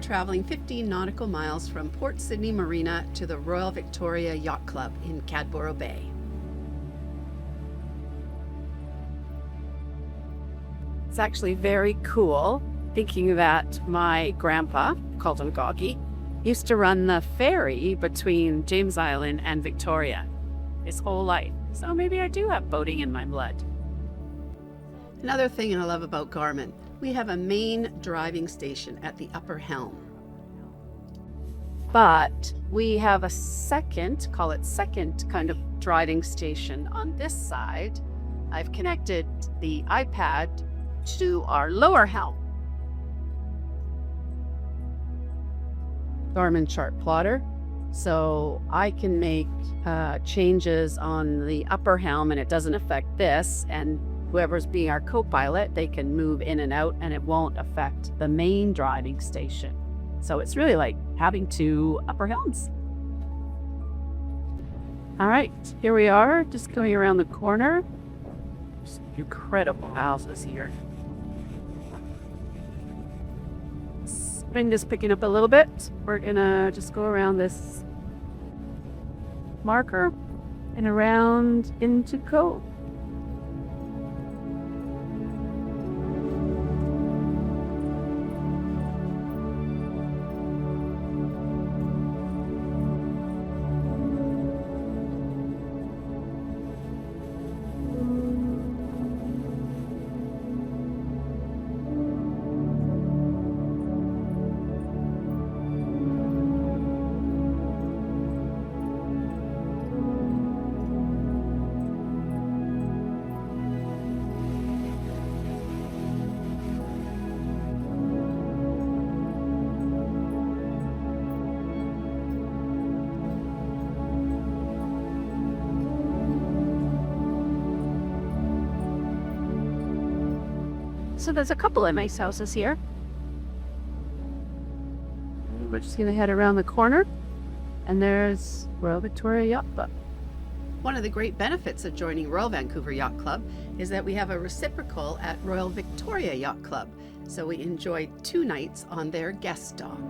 traveling 15 nautical miles from Port Sidney Marina to the Royal Victoria Yacht Club in Cadboro Bay. It's actually very cool thinking that my grandpa, called him Gaggy, used to run the ferry between James Island and Victoria his whole life. So maybe I do have boating in my blood. Another thing I love about Garmin, we have a main driving station at the upper helm. But we have a second, call it second kind of driving station on this side. I've connected the iPad to our lower helm. Garmin chartplotter. So I can make changes on the upper helm and it doesn't affect this, and whoever's being our co-pilot, they can move in and out and it won't affect the main driving station. So it's really like having two upper helms. All right, here we are, just going around the corner. Some incredible houses here. Wind is picking up a little bit. We're gonna just go around this marker and around into Cove. So there's a couple of nice houses here. We're just going to head around the corner, and there's Royal Victoria Yacht Club. One of the great benefits of joining Royal Vancouver Yacht Club is that we have a reciprocal at Royal Victoria Yacht Club. So we enjoyed 2 nights on their guest dock.